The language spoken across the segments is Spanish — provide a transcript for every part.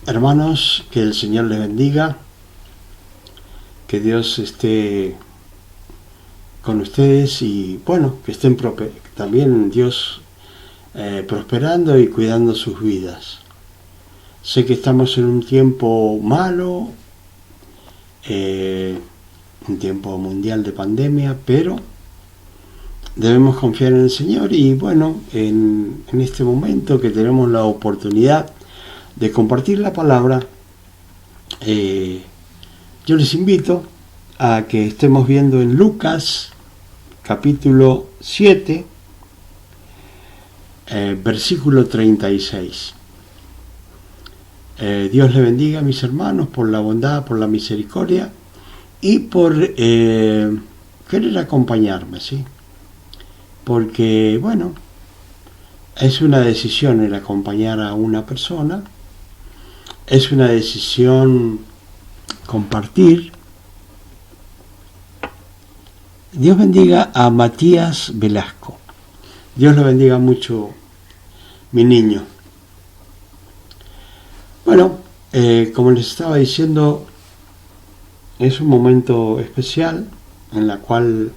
Hermanos, que el Señor les bendiga, que Dios esté con ustedes y bueno, que estén también Dios prosperando y cuidando sus vidas. Sé que estamos en un tiempo malo, un tiempo mundial de pandemia, pero debemos confiar en el Señor y bueno, en este momento que tenemos la oportunidad de compartir la palabra, yo les invito a que estemos viendo en Lucas capítulo 7, versículo 36. Dios les bendiga, mis hermanos, por la bondad, por la misericordia y por querer acompañarme, ¿sí? Porque, bueno, es una decisión el acompañar a una persona, es una decisión compartir. Dios bendiga a Matías Velasco. Dios lo bendiga mucho, mi niño. Bueno, como les estaba diciendo, es un momento especial en la cual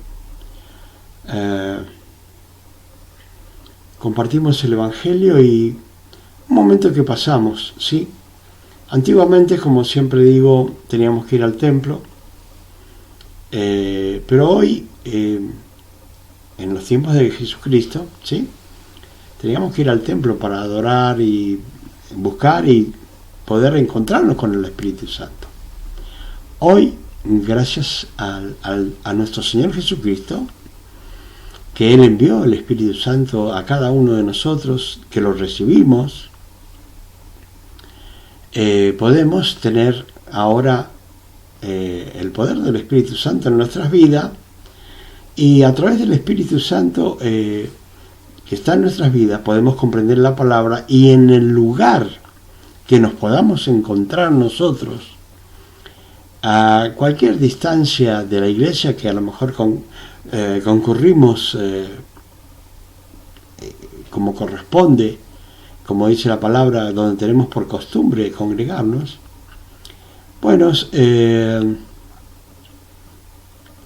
compartimos el Evangelio y un momento que pasamos, ¿sí? Antiguamente, como siempre digo, teníamos que ir al templo, pero hoy, en los tiempos de Jesucristo, ¿sí? Teníamos que ir al templo para adorar y buscar y poder encontrarnos con el Espíritu Santo. Hoy, gracias a nuestro Señor Jesucristo, que Él envió el Espíritu Santo a cada uno de nosotros, que lo recibimos, podemos tener ahora el poder del Espíritu Santo en nuestras vidas y a través del Espíritu Santo que está en nuestras vidas podemos comprender la palabra y en el lugar que nos podamos encontrar nosotros, a cualquier distancia de la iglesia que a lo mejor concurrimos como corresponde, como dice la palabra, donde tenemos por costumbre congregarnos. Bueno,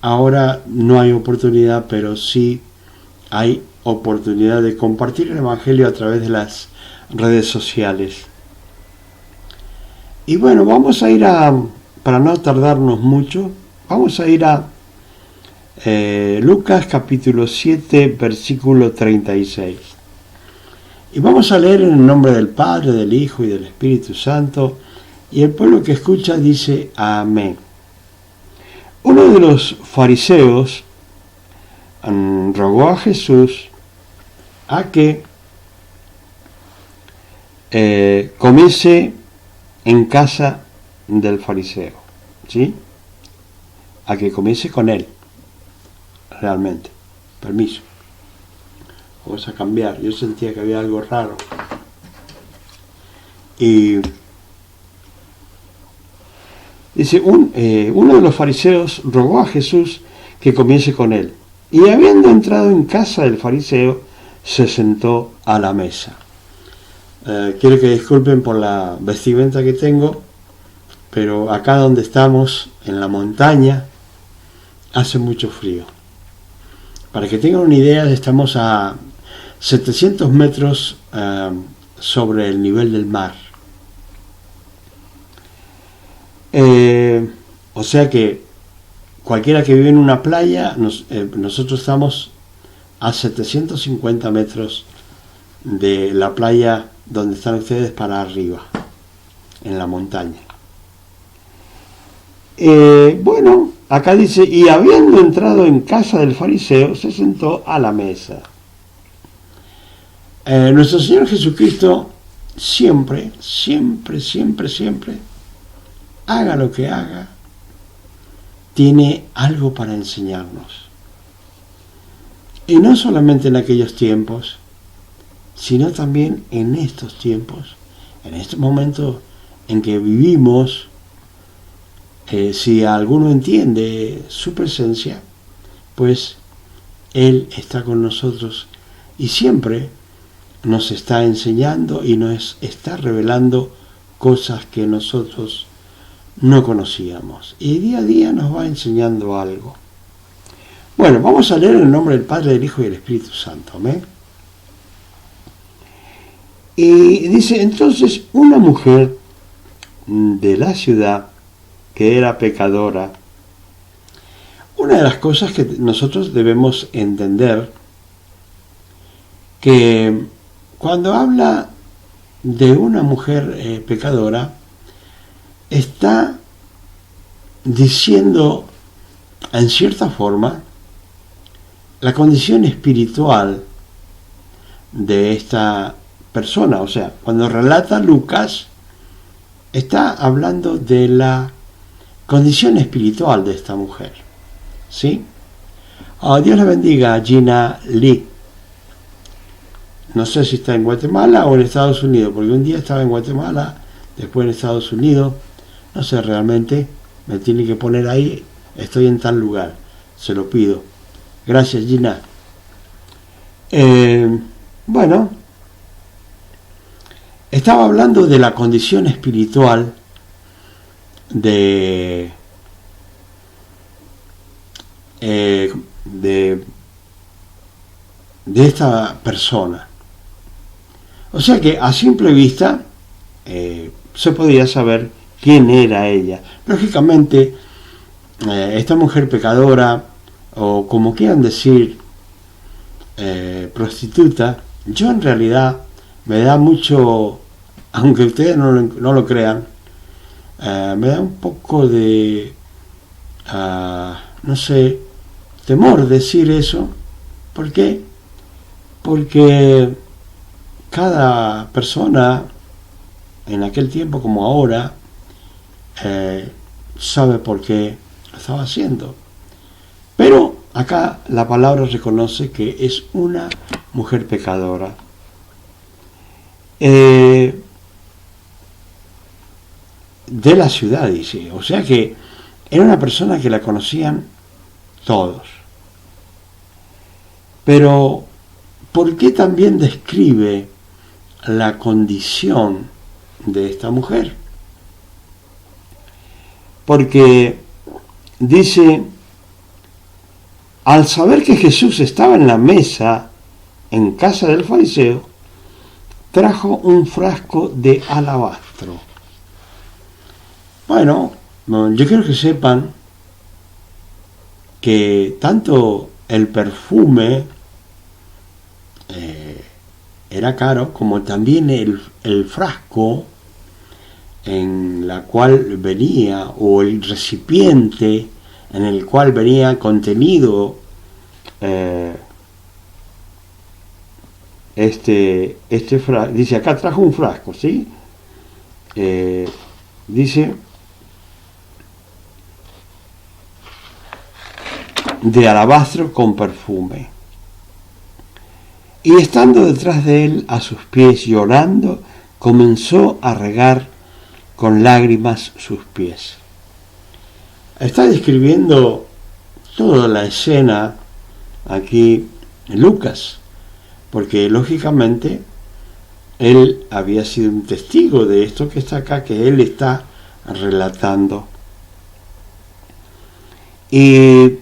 ahora no hay oportunidad, pero sí hay oportunidad de compartir el Evangelio a través de las redes sociales. Y bueno, vamos a ir para no tardarnos mucho, vamos a ir a Lucas capítulo 7, versículo 36. Y vamos a leer en el nombre del Padre, del Hijo y del Espíritu Santo, y el pueblo que escucha dice amén. Uno de los fariseos rogó a Jesús a que comiese en casa del fariseo, ¿sí? A que comiese con él, realmente. Permiso. Vamos a cambiar. Yo sentía que había algo raro. Y dice, uno de los fariseos rogó a Jesús que comiese con él. Y habiendo entrado en casa del fariseo, se sentó a la mesa. Quiero que disculpen por la vestimenta que tengo, pero acá donde estamos, en la montaña, hace mucho frío. Para que tengan una idea, estamos a 700 metros sobre el nivel del mar. O sea que cualquiera que vive en una playa, nosotros estamos a 750 metros de la playa donde están ustedes para arriba, en la montaña. Bueno, acá dice, y habiendo entrado en casa del fariseo, se sentó a la mesa. Nuestro Señor Jesucristo siempre, haga lo que haga, tiene algo para enseñarnos. Y no solamente en aquellos tiempos, sino también en estos tiempos, en estos momentos en que vivimos. Si alguno entiende su presencia, pues Él está con nosotros y siempre nos está enseñando y nos está revelando cosas que nosotros no conocíamos. Y día a día nos va enseñando algo. Bueno, vamos a leer en el nombre del Padre, del Hijo y del Espíritu Santo. ¿Amén? Y dice, entonces una mujer de la ciudad que era pecadora. Una de las cosas que nosotros debemos entender, que cuando habla de una mujer pecadora, está diciendo en cierta forma la condición espiritual de esta persona. O sea, cuando relata Lucas, está hablando de la condición espiritual de esta mujer. ¿Sí? Oh, Dios la bendiga, Gina Lee. No sé si está en Guatemala o en Estados Unidos, porque un día estaba en Guatemala, después en Estados Unidos. No sé realmente, me tiene que poner ahí, estoy en tal lugar, se lo pido. Gracias, Gina. Bueno, estaba hablando de la condición espiritual de esta persona. O sea que a simple vista se podía saber quién era ella. Lógicamente, esta mujer pecadora, o como quieran decir, prostituta, yo en realidad me da mucho, aunque ustedes no lo crean, me da un poco de, no sé, temor decir eso. ¿Por qué? Porque cada persona, en aquel tiempo como ahora, sabe por qué lo estaba haciendo. Pero acá la palabra reconoce que es una mujer pecadora. De la ciudad, dice. O sea que era una persona que la conocían todos. Pero, ¿por qué también describe la condición de esta mujer? Porque dice, al saber que Jesús estaba en la mesa en casa del fariseo, trajo un frasco de alabastro. Bueno, yo quiero que sepan que tanto el perfume era caro, como también el frasco en la cual venía, o el recipiente en el cual venía contenido este frasco. Dice acá trajo un frasco, ¿sí? Dice de alabastro con perfume. Y estando detrás de él a sus pies llorando, comenzó a regar con lágrimas sus pies. Está describiendo toda la escena aquí en Lucas, porque lógicamente él había sido un testigo de esto que está acá, que él está relatando. Y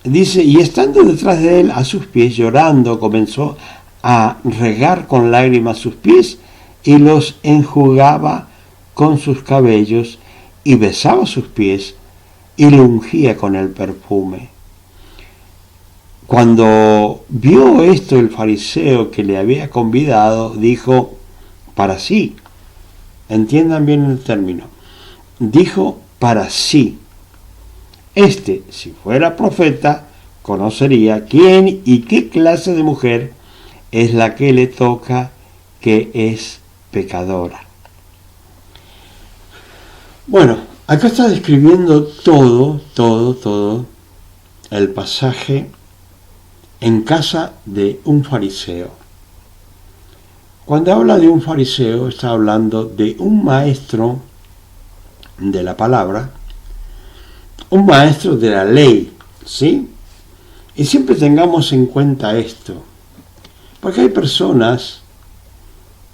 dice, y estando detrás de él a sus pies llorando, comenzó a regar con lágrimas sus pies y los enjugaba con sus cabellos y besaba sus pies y lo ungía con el perfume. Cuando vio esto el fariseo que le había convidado, dijo para sí, entiendan bien el término, dijo para sí, si fuera profeta, conocería quién y qué clase de mujer es la que le toca, que es pecadora. Bueno, acá está describiendo todo el pasaje en casa de un fariseo. Cuando habla de un fariseo, está hablando de un maestro de la palabra, un maestro de la ley, ¿sí? Y siempre tengamos en cuenta esto, porque hay personas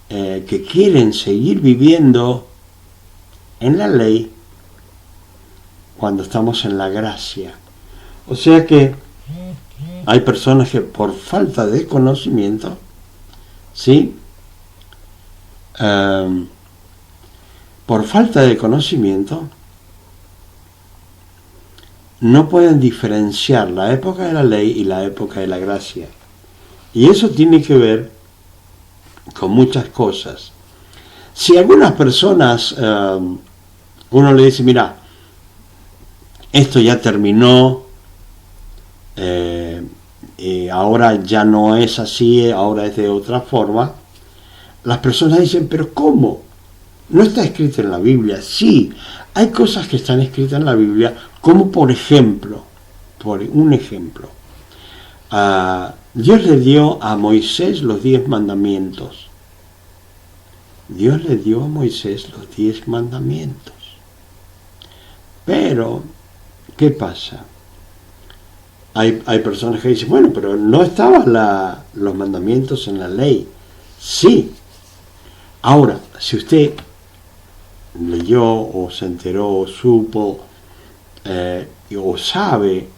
que quieren seguir viviendo en la ley cuando estamos en la gracia. O sea que hay personas que por falta de conocimiento, ¿sí? Por falta de conocimiento no pueden diferenciar la época de la ley y la época de la gracia. Y eso tiene que ver con muchas cosas. Si algunas personas, uno le dice, mira, esto ya terminó, ahora ya no es así, ahora es de otra forma, las personas dicen, pero ¿cómo? ¿No está escrito en la Biblia? Sí, hay cosas que están escritas en la Biblia, como por un ejemplo, Dios le dio a Moisés los 10 mandamientos. Dios le dio a Moisés los 10 mandamientos. Pero, ¿qué pasa? Hay personas que dicen, bueno, pero no estaban los mandamientos en la ley. Sí. Ahora, si usted leyó o se enteró o supo o sabe,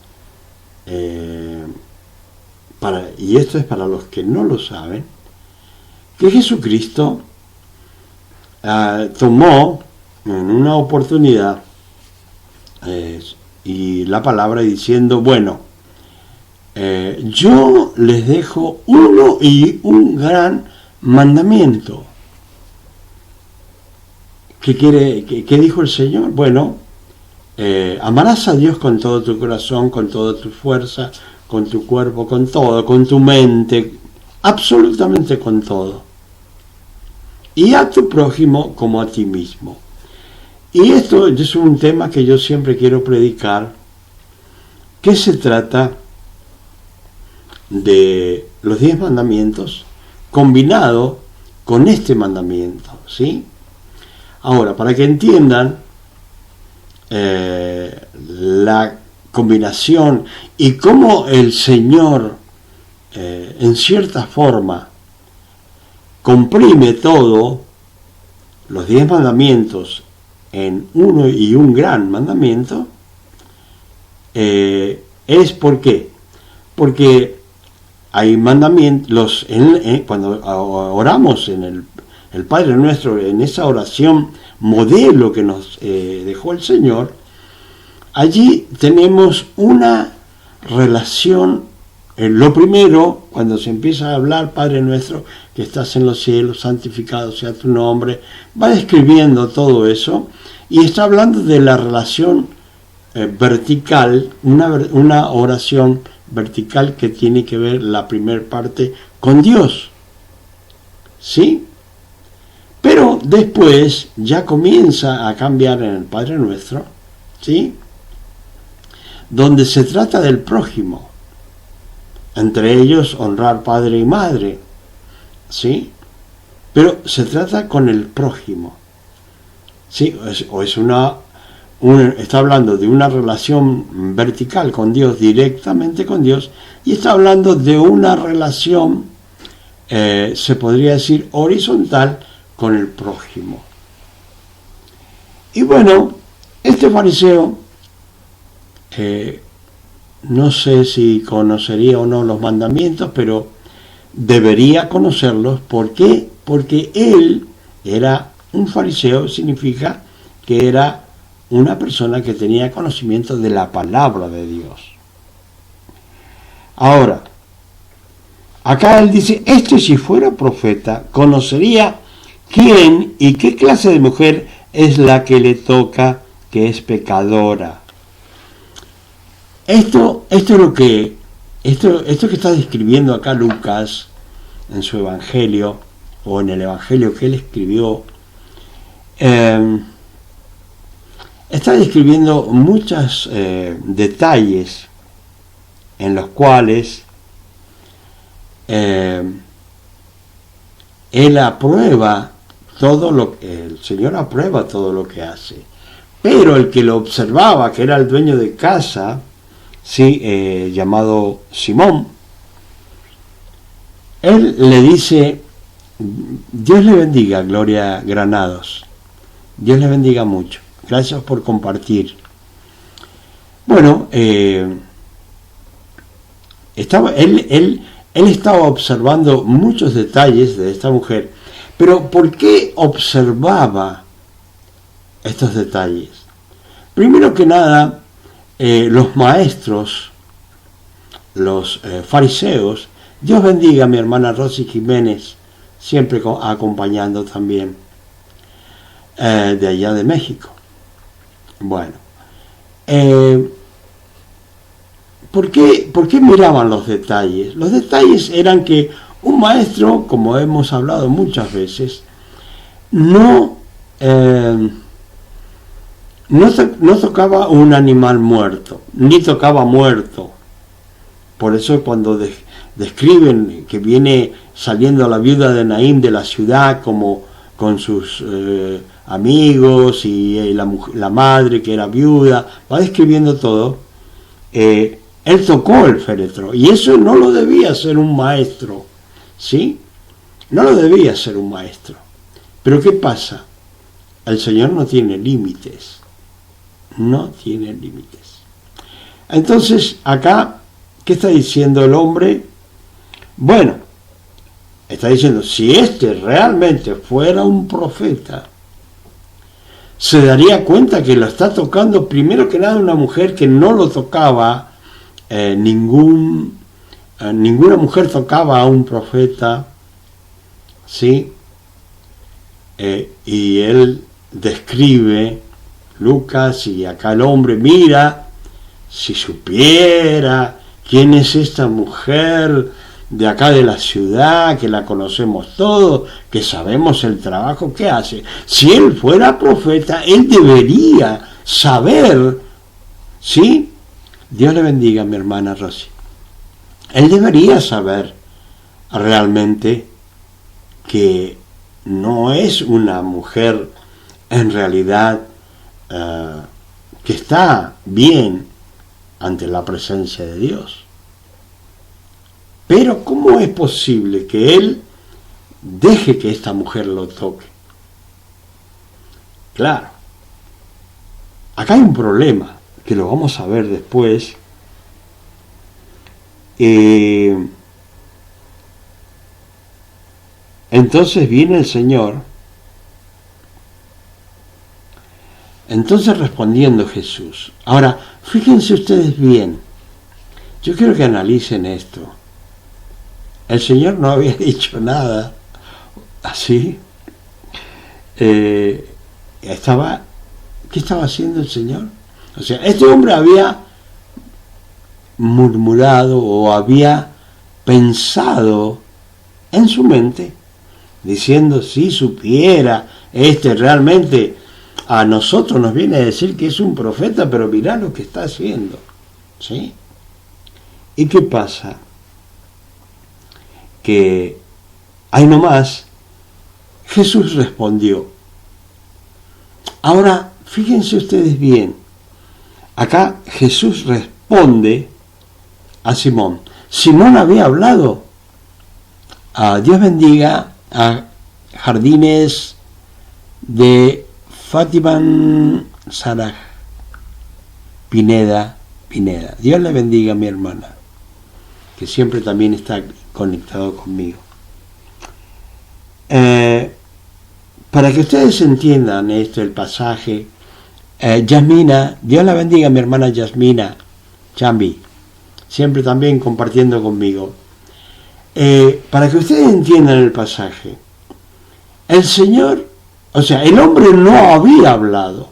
y esto es para los que no lo saben, que Jesucristo tomó en una oportunidad y la palabra diciendo, bueno, yo les dejo uno y un gran mandamiento. ¿Qué dijo el Señor? Bueno, amarás a Dios con todo tu corazón, con toda tu fuerza, con tu cuerpo, con todo, con tu mente, absolutamente con todo. Y a tu prójimo como a ti mismo. Y esto es un tema que yo siempre quiero predicar, que se trata de los 10 mandamientos combinado con este mandamiento, ¿sí? Ahora, para que entiendan la combinación y cómo el Señor, en cierta forma, comprime todo, los 10 mandamientos, en uno y un gran mandamiento, es ¿por qué? Porque hay mandamientos, cuando oramos en el Padre Nuestro, en esa oración modelo que nos dejó el Señor, allí tenemos una relación. Lo primero, cuando se empieza a hablar, Padre Nuestro, que estás en los cielos, santificado sea tu nombre, va describiendo todo eso, y está hablando de la relación vertical, una oración vertical que tiene que ver la primera parte con Dios, ¿sí? Pero después ya comienza a cambiar en el Padre Nuestro, ¿sí? Donde se trata del prójimo, entre ellos honrar padre y madre, ¿sí? Pero se trata con el prójimo, ¿sí? Está hablando de una relación vertical con Dios, directamente con Dios, y está hablando de una relación, se podría decir, horizontal con el prójimo. Y bueno, este fariseo, no sé si conocería o no los mandamientos, pero debería conocerlos. ¿Por qué? Porque él era un fariseo, significa que era una persona que tenía conocimiento de la palabra de Dios. Ahora, acá él dice, si fuera profeta, conocería quién y qué clase de mujer es la que le toca, que es pecadora. Esto que está describiendo acá Lucas en su evangelio, o en el evangelio que él escribió, está describiendo muchos detalles en los cuales él aprueba el Señor aprueba todo lo que hace, pero el que lo observaba, que era el dueño de casa, sí, llamado Simón, él le dice, Dios le bendiga, Gloria Granados, Dios les bendiga mucho. Gracias por compartir. Bueno, él estaba observando muchos detalles de esta mujer, pero ¿por qué observaba estos detalles? Primero que nada, los maestros, los fariseos, Dios bendiga a mi hermana Rosy Jiménez, siempre acompañando también, de allá de México. Bueno, ¿por qué miraban los detalles? Los detalles eran que un maestro, como hemos hablado muchas veces, no tocaba un animal muerto, ni tocaba muerto. Por eso cuando describen que viene saliendo la viuda de Naín de la ciudad como con sus amigos y la madre que era viuda, va describiendo todo, él tocó el féretro, y eso no lo debía hacer un maestro, ¿sí? No lo debía hacer un maestro. Pero ¿qué pasa? El Señor no tiene límites. No tiene límites. Entonces, acá, ¿qué está diciendo el hombre? Bueno, está diciendo, si este realmente fuera un profeta, se daría cuenta que lo está tocando, primero que nada, una mujer que no lo tocaba, ninguna mujer tocaba a un profeta, ¿sí? Y él describe, Lucas, y acá el hombre mira, si supiera quién es esta mujer de acá de la ciudad, que la conocemos todos, que sabemos el trabajo que hace. Si él fuera profeta, él debería saber, ¿sí? Dios le bendiga a mi hermana Rosy. Él debería saber realmente que no es una mujer en realidad que está bien ante la presencia de Dios. Pero ¿cómo es posible que él deje que esta mujer lo toque? Claro, acá hay un problema que lo vamos a ver después. Entonces viene el Señor. Entonces respondiendo Jesús. Ahora, fíjense ustedes bien. Yo quiero que analicen esto. El Señor no había dicho nada así. ¿Qué estaba haciendo el Señor? O sea, este hombre había murmurado o había pensado en su mente, diciendo, si supiera, realmente a nosotros nos viene a decir que es un profeta, pero mirá lo que está haciendo, ¿sí? ¿Y qué pasa? Que ahí nomás Jesús respondió. Ahora, fíjense ustedes bien, acá Jesús responde a Simón. Simón había hablado, Dios bendiga a Jardines de Fátima Saraj Pineda. Dios le bendiga a mi hermana, que siempre también está conectado conmigo. Para que ustedes entiendan esto, el pasaje, Yasmina, Dios la bendiga a mi hermana Yasmina Chambi, siempre también compartiendo conmigo. Para que ustedes entiendan el pasaje, el Señor, o sea, el hombre no había hablado,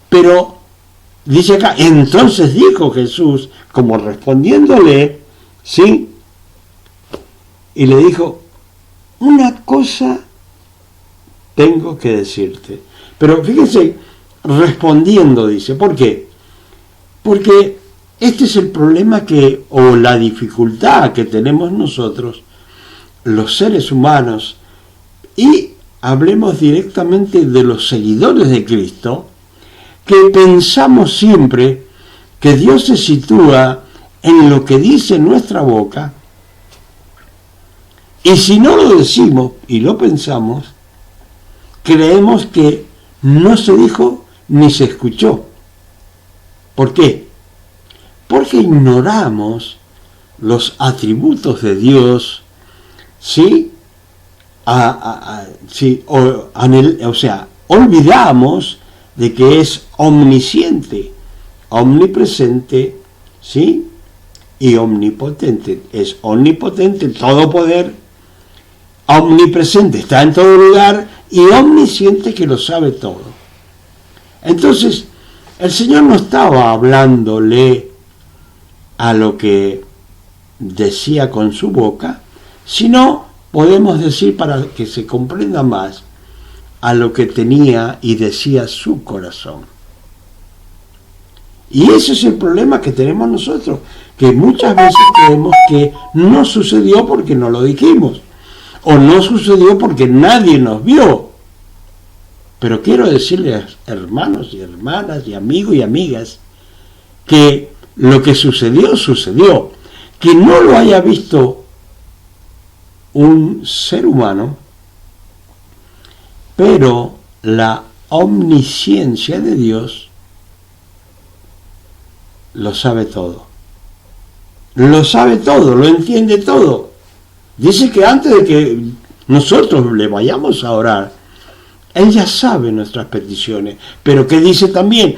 pero dice acá, entonces dijo Jesús, como respondiéndole, ¿sí? Y le dijo, una cosa tengo que decirte. Pero fíjense, respondiendo dice, ¿por qué? Porque este es el problema o la dificultad que tenemos nosotros, los seres humanos, y hablemos directamente de los seguidores de Cristo, que pensamos siempre que Dios se sitúa en lo que dice nuestra boca, y si no lo decimos y lo pensamos, creemos que no se dijo ni se escuchó. ¿Por qué? Porque ignoramos los atributos de Dios, ¿sí? O sea, olvidamos de que es omnisciente, omnipresente, ¿sí? Y omnipotente. Es omnipotente, todo poder, omnipresente, está en todo lugar, y omnisciente, que lo sabe todo. Entonces, el Señor no estaba hablándole a lo que decía con su boca, sino, podemos decir, para que se comprenda más, a lo que tenía y decía su corazón. Y ese es el problema que tenemos nosotros, que muchas veces creemos que no sucedió porque no lo dijimos, o no sucedió porque nadie nos vio. Pero quiero decirles, hermanos y hermanas y amigos y amigas, que lo que sucedió, sucedió. Que no lo haya visto un ser humano, pero la omnisciencia de Dios lo sabe todo. Lo sabe todo, lo entiende todo. Dice que antes de que nosotros le vayamos a orar, Él ya sabe nuestras peticiones. Pero que dice también,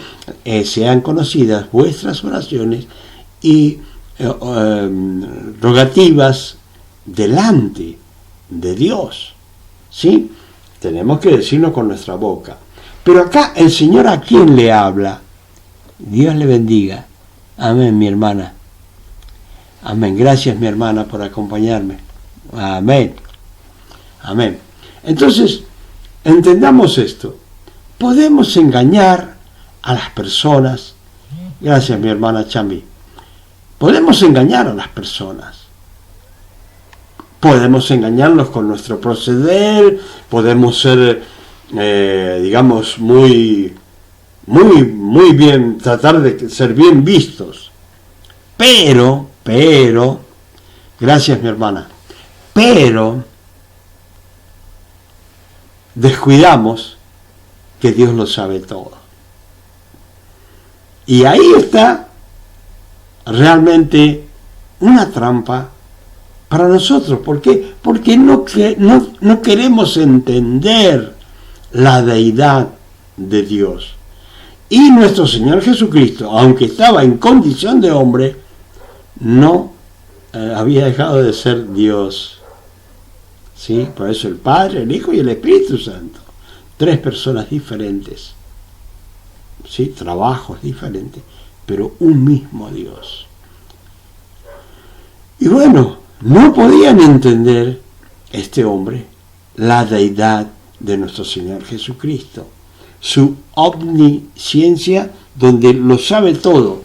sean conocidas vuestras oraciones y rogativas delante de Dios. ¿Sí? Tenemos que decirlo con nuestra boca. Pero acá el Señor, ¿a quién le habla? Dios le bendiga. Amén, mi hermana. Amén. Gracias, mi hermana, por acompañarme. Amén. Amén. Entonces, entendamos esto. Podemos engañar a las personas. Gracias, mi hermana Chambi. Podemos engañar a las personas. Podemos engañarlos con nuestro proceder. Podemos ser, digamos, muy bien, tratar de ser bien vistos. Pero, gracias, mi hermana. Pero descuidamos que Dios lo sabe todo. Y ahí está realmente una trampa para nosotros. ¿Por qué? Porque no queremos entender la deidad de Dios. Y nuestro Señor Jesucristo, aunque estaba en condición de hombre, no había dejado de ser Dios. ¿Sí? Por eso el Padre, el Hijo y el Espíritu Santo. 3 personas diferentes. ¿Sí? Trabajos diferentes, pero un mismo Dios. Y bueno, no podían entender este hombre la deidad de nuestro Señor Jesucristo, su omnisciencia, donde lo sabe todo.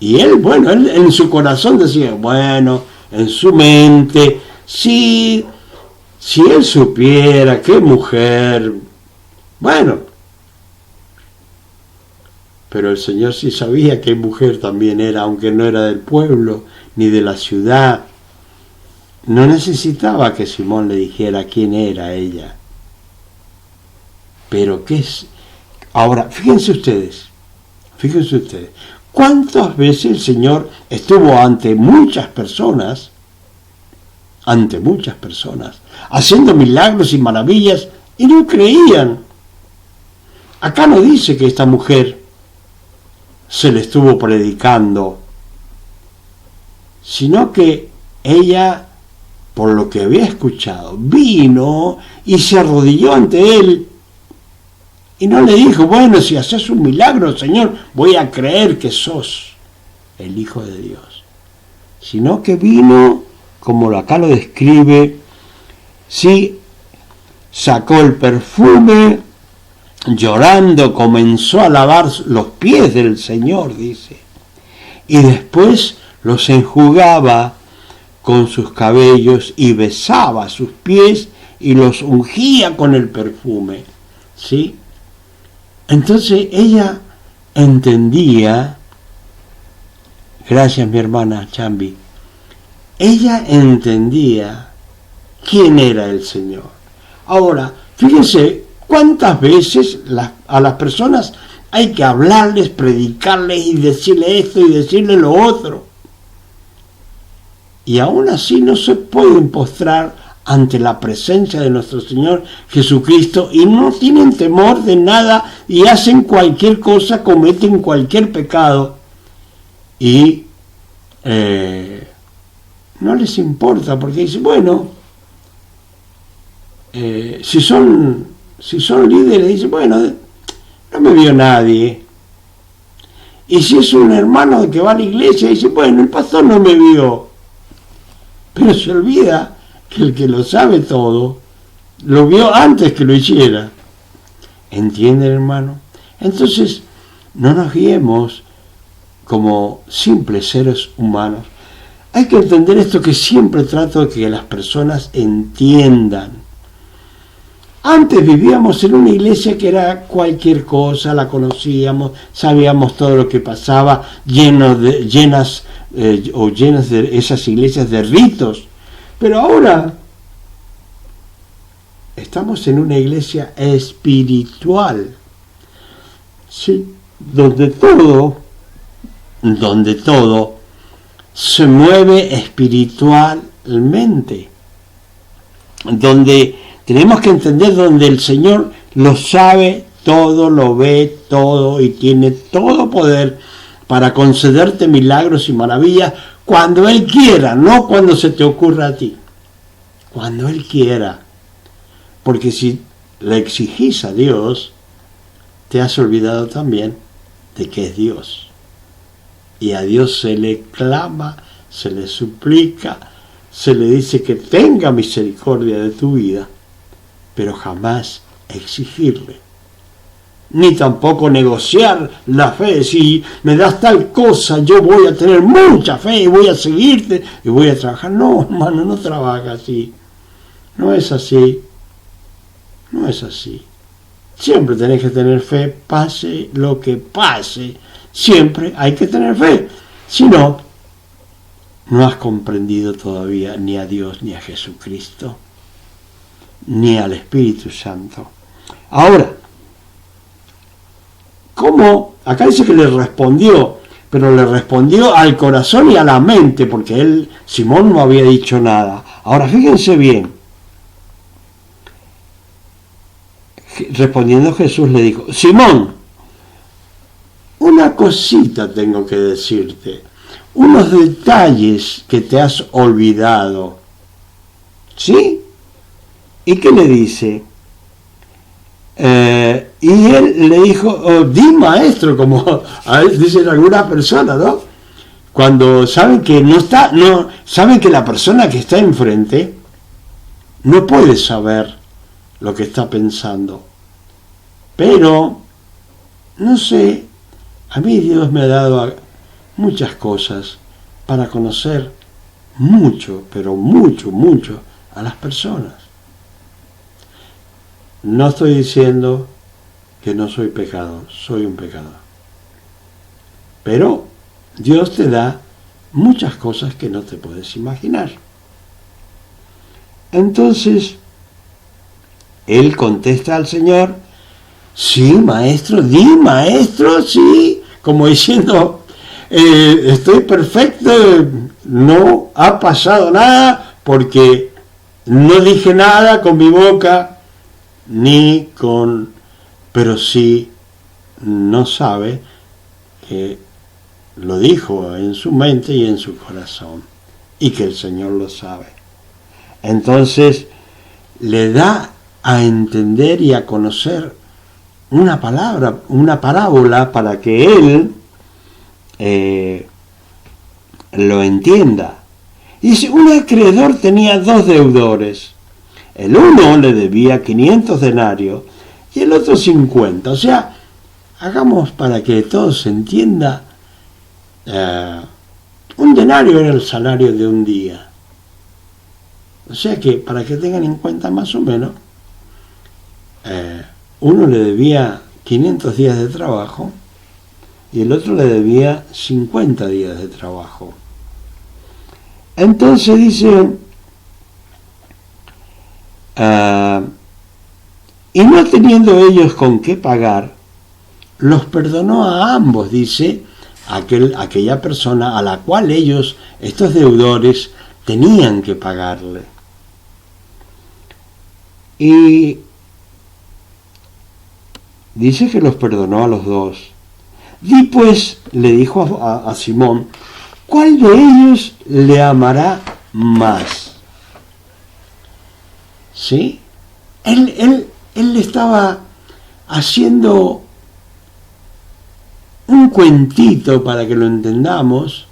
Y él, bueno, él en su corazón decía, bueno, en su mente, sí, si él supiera qué mujer, bueno, pero el Señor sí sabía qué mujer también era, aunque no era del pueblo ni de la ciudad. No necesitaba que Simón le dijera quién era ella. Pero qué es. Ahora, fíjense ustedes, ¿cuántas veces el Señor estuvo ante muchas personas, haciendo milagros y maravillas, y no creían? Acá no dice que esta mujer se le estuvo predicando, sino que ella, por lo que había escuchado, vino y se arrodilló ante él y no le dijo, bueno, si haces un milagro, Señor, voy a creer que sos el Hijo de Dios, sino que vino, como acá lo describe, sí, sacó el perfume, llorando comenzó a lavar los pies del Señor, dice, y después los enjugaba con sus cabellos y besaba sus pies y los ungía con el perfume, ¿sí? Entonces ella entendía, gracias mi hermana Chambi, ella entendía quién era el Señor. Ahora, fíjense, ¿Cuántas veces a las personas hay que hablarles, predicarles y decirle esto y decirle lo otro? Y aún así no se pueden postrar ante la presencia de nuestro Señor Jesucristo y no tienen temor de nada y hacen cualquier cosa, cometen cualquier pecado y no les importa, porque dicen, bueno, si son líderes, dicen, bueno, no me vio nadie. Y si es un hermano que va a la iglesia, dice, bueno, el pastor no me vio. Pero se olvida que el que lo sabe todo, lo vio antes que lo hiciera. ¿Entienden, hermano? Entonces, no nos guiemos como simples seres humanos. Hay que entender esto, que siempre trato de que las personas entiendan. Antes vivíamos en una iglesia que era cualquier cosa, la conocíamos, sabíamos todo lo que pasaba, llenas de esas iglesias de ritos. Pero ahora estamos en una iglesia espiritual, ¿sí? donde todo se mueve espiritualmente, donde tenemos que entender, donde el Señor lo sabe todo, lo ve todo y tiene todo poder para concederte milagros y maravillas cuando Él quiera, no cuando se te ocurra a ti, cuando Él quiera. Porque si le exigís a Dios, te has olvidado también de que es Dios. Y a Dios se le clama, se le suplica, se le dice que tenga misericordia de tu vida, pero jamás exigirle, ni tampoco negociar la fe. Si me das tal cosa, yo voy a tener mucha fe y voy a seguirte y voy a trabajar. No, hermano, no trabaja así. No es así. No es así. Siempre tenés que tener fe, pase lo que pase. Siempre hay que tener fe. Si no, no has comprendido todavía ni a Dios ni a Jesucristo, ni al Espíritu Santo. Ahora, ¿cómo? Acá dice que le respondió, pero le respondió al corazón y a la mente, porque Simón no había dicho nada. Ahora, fíjense bien. Respondiendo Jesús le dijo, Simón, una cosita tengo que decirte, unos detalles que te has olvidado. ¿Sí? ¿Y qué le dice? Y él le dijo, oh, di maestro, como a veces dicen algunas personas, ¿no? Cuando saben que saben que la persona que está enfrente no puede saber lo que está pensando. Pero, no sé, a mí Dios me ha dado muchas cosas para conocer mucho, pero mucho, mucho a las personas. No estoy diciendo que no soy pecador, soy un pecador. Pero Dios te da muchas cosas que no te puedes imaginar. Entonces, él contesta al Señor, sí, maestro, di maestro, sí, como diciendo, estoy perfecto, no ha pasado nada, porque no dije nada con mi boca, pero sí no sabe que lo dijo en su mente y en su corazón, y que el Señor lo sabe. Entonces le da a entender y a conocer una parábola para que él lo entienda. Dice, un acreedor tenía 2 deudores. El uno le debía 500 denarios y el otro 50. O sea, hagamos para que todo se entienda, un denario era el salario de un día. O sea que, para que tengan en cuenta más o menos, uno le debía 500 días de trabajo y el otro le debía 50 días de trabajo. Entonces dice, Y no teniendo ellos con qué pagar, los perdonó a ambos, dice, aquella persona a la cual ellos, estos deudores, tenían que pagarle. Y dice que los perdonó a los dos. Y pues le dijo a Simón, ¿cuál de ellos le amará más? ¿Sí? Él le estaba haciendo un cuentito para que lo entendamos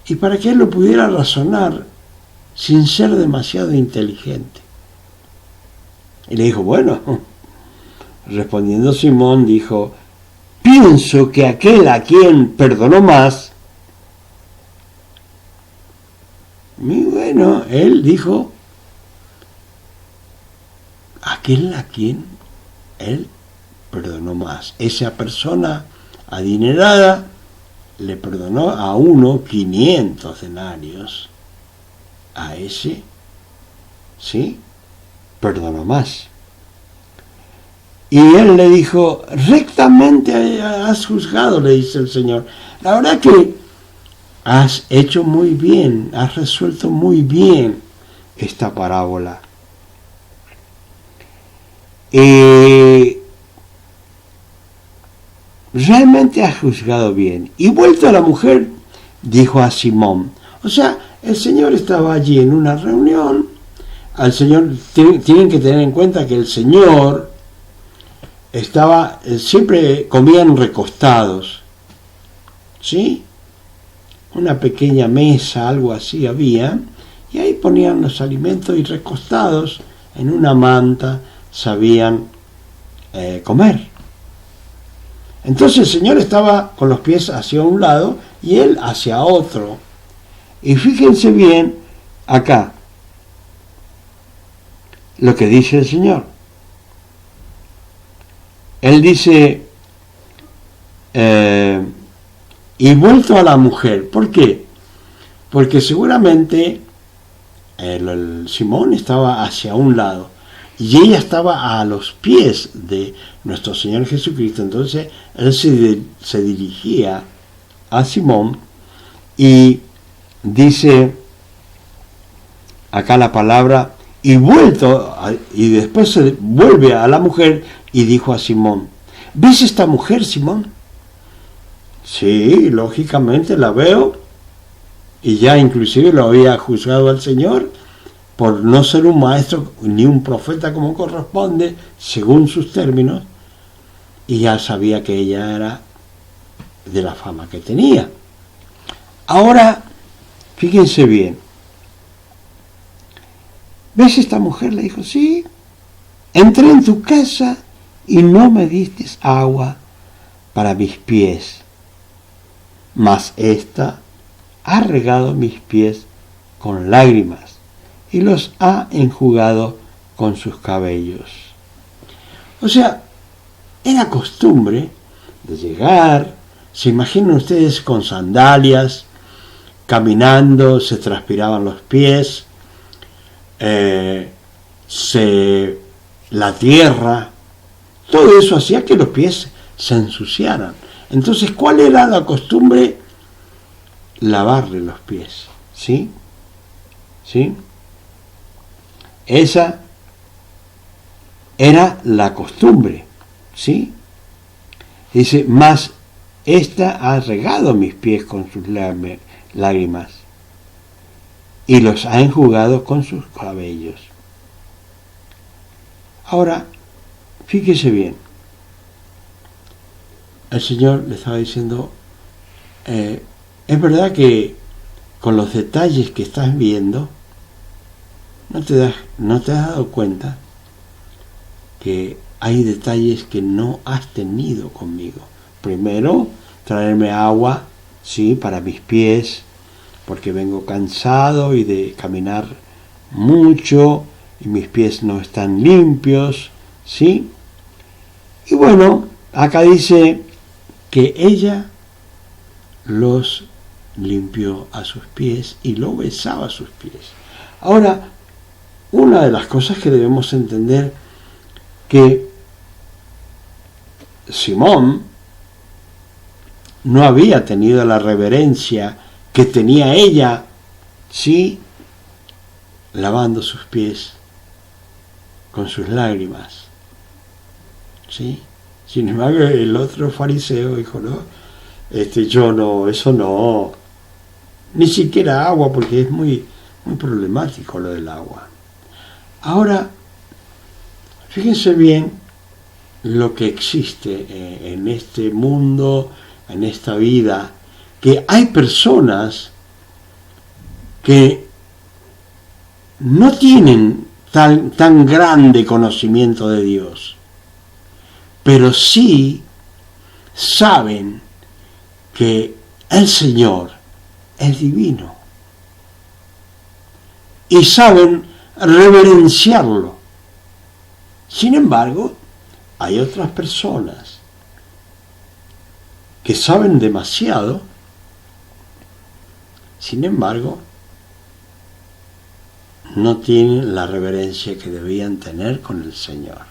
y para que él lo pudiera razonar sin ser demasiado inteligente. Y le dijo, bueno, respondiendo Simón dijo, pienso que aquel a quien perdonó más, y bueno, él dijo, aquel a quien él perdonó más. Esa persona adinerada le perdonó a uno 500 denarios. A ese, ¿sí? Perdonó más. Y él le dijo, rectamente has juzgado, le dice el Señor. La verdad que has hecho muy bien, has resuelto muy bien esta parábola. Realmente has juzgado bien. Y vuelto a la mujer, dijo a Simón. O sea, el Señor estaba allí en una reunión. Al Señor, tienen que tener en cuenta que el Señor estaba, siempre comían recostados, ¿sí? Una pequeña mesa, algo así había, y ahí ponían los alimentos y recostados en una manta sabían comer. Entonces el Señor estaba con los pies hacia un lado y él hacia otro. Y fíjense bien acá lo que dice el Señor. Él dice, y vuelto a la mujer. ¿Por qué? Porque seguramente el Simón estaba hacia un lado y ella estaba a los pies de nuestro Señor Jesucristo. Entonces él se dirigía a Simón y dice acá la palabra, y después se vuelve a la mujer y dijo a Simón, ¿ves esta mujer, Simón? Sí, lógicamente la veo, y ya inclusive lo había juzgado al Señor por no ser un maestro ni un profeta como corresponde, según sus términos, y ya sabía que ella era de la fama que tenía. Ahora, fíjense bien, ¿ves esta mujer? Le dijo, sí, entré en tu casa y no me diste agua para mis pies, mas esta ha regado mis pies con lágrimas y los ha enjugado con sus cabellos. O sea, era costumbre de llegar, se imaginan ustedes con sandalias, caminando, se transpiraban los pies, la tierra, todo eso hacía que los pies se ensuciaran. Entonces, ¿cuál era la costumbre? Lavarle los pies, ¿sí? ¿Sí? Esa era la costumbre, ¿sí? Dice, mas esta ha regado mis pies con sus lágrimas y los ha enjugado con sus cabellos. Ahora, fíjese bien, el Señor le estaba diciendo, es verdad que con los detalles que estás viendo, no te has dado cuenta que hay detalles que no has tenido conmigo. Primero, traerme agua, sí, para mis pies, porque vengo cansado y de caminar mucho y mis pies no están limpios, ¿sí? Y bueno, acá dice que ella los limpió a sus pies y lo besaba a sus pies. Ahora, una de las cosas que debemos entender que Simón no había tenido la reverencia que tenía ella, sí, lavando sus pies con sus lágrimas, ¿sí? Sin embargo, el otro fariseo dijo, no, yo no, eso no, ni siquiera agua, porque es muy problemático lo del agua. Ahora, fíjense bien lo que existe en este mundo, en esta vida, que hay personas que no tienen tan grande conocimiento de Dios, pero sí saben que el Señor es divino y saben reverenciarlo. Sin embargo, hay otras personas que saben demasiado, sin embargo, no tienen la reverencia que debían tener con el Señor.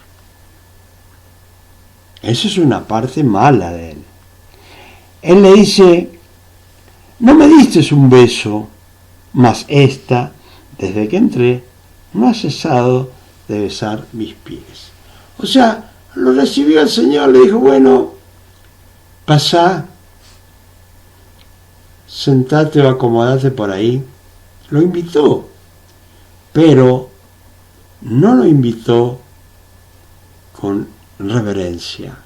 Esa es una parte mala de él. Él le dice, no me diste un beso, mas esta, desde que entré, no ha cesado de besar mis pies. O sea, lo recibió el Señor, le dijo, bueno, pasá, sentate o acomodate por ahí. Lo invitó, pero no lo invitó con reverencia.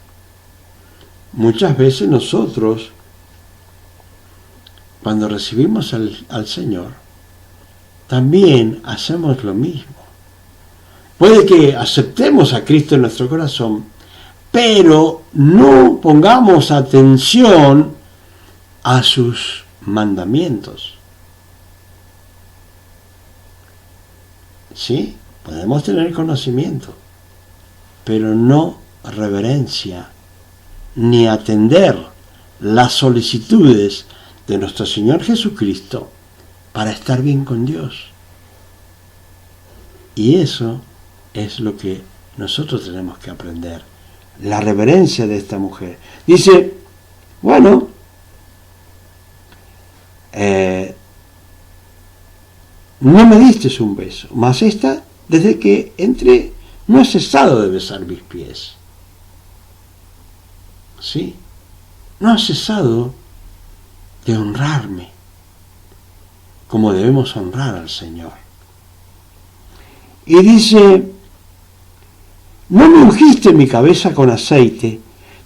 Muchas veces nosotros, cuando recibimos al Señor, también hacemos lo mismo. Puede que aceptemos a Cristo en nuestro corazón, pero no pongamos atención a sus mandamientos. Sí, podemos tener conocimiento, pero no reverencia, ni atender las solicitudes de nuestro Señor Jesucristo para estar bien con Dios. Y eso es lo que nosotros tenemos que aprender, la reverencia de esta mujer. Dice, bueno, no me diste un beso, mas esta, desde que entré, no ha cesado de besar mis pies. ¿Sí? No ha cesado de honrarme, como debemos honrar al Señor. Y dice, no me ungiste mi cabeza con aceite,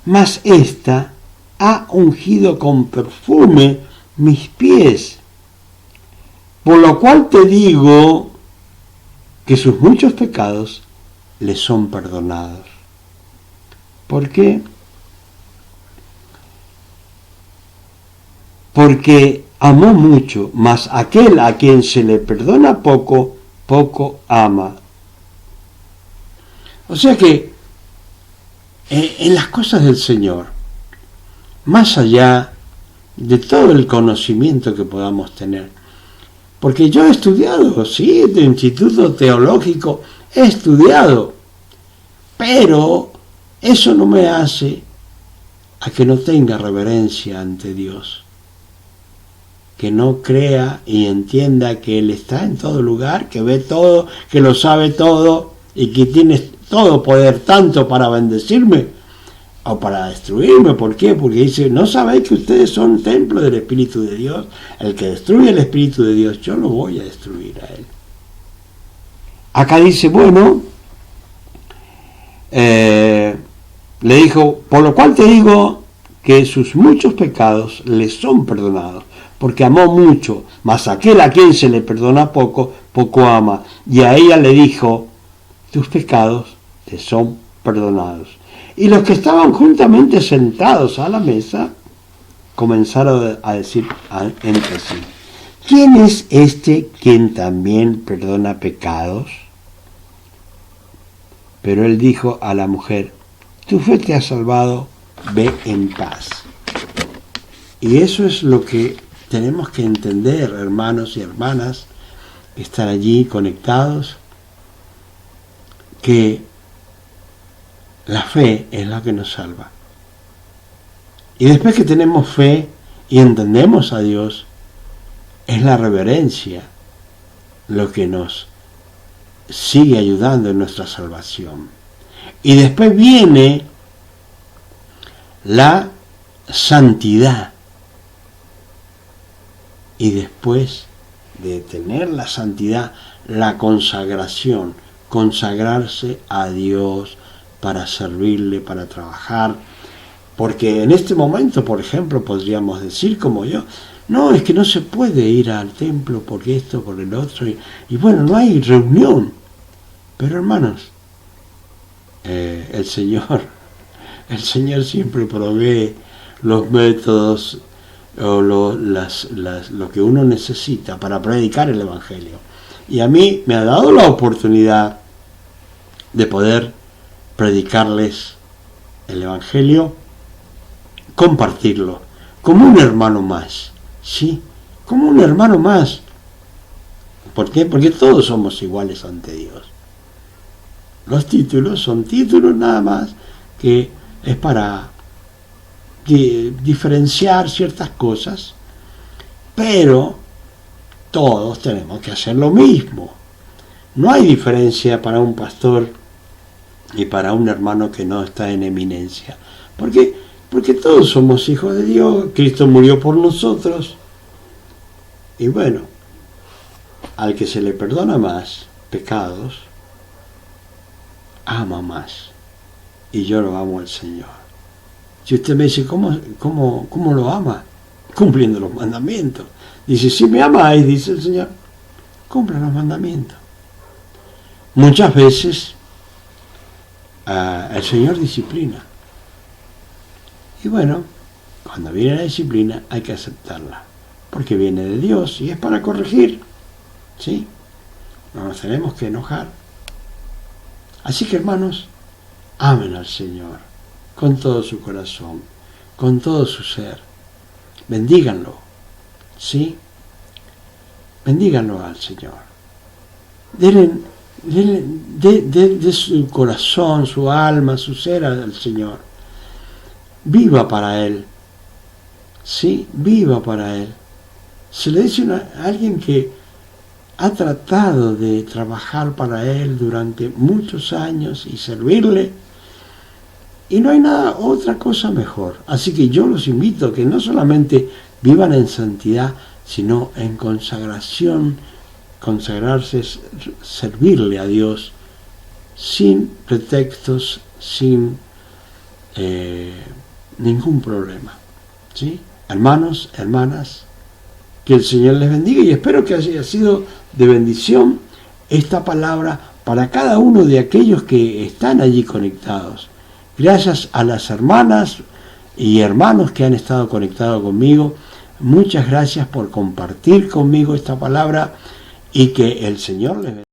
mas esta ha ungido con perfume mis pies. Por lo cual te digo que sus muchos pecados le son perdonados. ¿Por qué? Porque amó mucho, mas aquel a quien se le perdona poco, poco ama. O sea que en las cosas del Señor, más allá de todo el conocimiento que podamos tener, porque yo he estudiado, sí, de instituto teológico, he estudiado, pero eso no me hace a que no tenga reverencia ante Dios, que no crea y entienda que Él está en todo lugar, que ve todo, que lo sabe todo y que tiene todo poder, tanto para bendecirme o para destruirme. ¿Por qué? Porque dice, ¿no sabéis que ustedes son templo del Espíritu de Dios? El que destruye el Espíritu de Dios, yo lo voy a destruir a él. Acá dice, bueno, le dijo, por lo cual te digo que sus muchos pecados le son perdonados, porque amó mucho, mas aquel a quien se le perdona poco, poco ama. Y a ella le dijo, tus pecados te son perdonados. Y los que estaban juntamente sentados a la mesa comenzaron a decir entre sí, ¿quién es este quien también perdona pecados? Pero él dijo a la mujer, tu fe te ha salvado, ve en paz. Y eso es lo que tenemos que entender, hermanos y hermanas, que están allí conectados, que La fe es la que nos salva. Y después que tenemos fe y entendemos a Dios, es la reverencia lo que nos sigue ayudando en nuestra salvación. Y después viene la santidad. Y después de tener la santidad, la consagración, consagrarse a Dios para servirle, para trabajar. Porque en este momento, por ejemplo, podríamos decir como yo, no, es que no se puede ir al templo porque esto, por el otro, y bueno, no hay reunión. Pero hermanos, el Señor siempre provee los métodos o lo que uno necesita para predicar el Evangelio. Y a mí me ha dado la oportunidad de poder predicarles el Evangelio, compartirlo, como un hermano más, ¿sí? Como un hermano más. ¿Por qué? Porque todos somos iguales ante Dios. Los títulos son títulos nada más, que es para diferenciar ciertas cosas, pero todos tenemos que hacer lo mismo. No hay diferencia para un pastor y para un hermano que no está en eminencia. ¿Por qué? Porque todos somos hijos de Dios, Cristo murió por nosotros. Y bueno, al que se le perdona más pecados, ama más. Y yo lo amo al Señor. Si usted me dice, ¿cómo lo ama? Cumpliendo los mandamientos. Dice, si me amáis, dice el Señor, cumpla los mandamientos. Muchas veces el Señor disciplina. Y bueno, cuando viene la disciplina hay que aceptarla, porque viene de Dios y es para corregir, ¿sí? No nos tenemos que enojar. Así que hermanos, amen al Señor con todo su corazón, con todo su ser. Bendíganlo, ¿sí? Bendíganlo al Señor. Denle de su corazón, su alma, su ser al Señor. Viva para Él, ¿sí? Viva para Él. Se le dice a alguien que ha tratado de trabajar para Él durante muchos años y servirle, y no hay otra cosa mejor. Así que yo los invito a que no solamente vivan en santidad, sino en consagración, consagrarse, servirle a Dios sin pretextos, sin ningún problema, ¿sí? Hermanos, hermanas, que el Señor les bendiga, y espero que haya sido de bendición esta palabra para cada uno de aquellos que están allí conectados. Gracias a las hermanas y hermanos que han estado conectados conmigo. Muchas gracias por compartir conmigo esta palabra, y que el Señor les bendiga.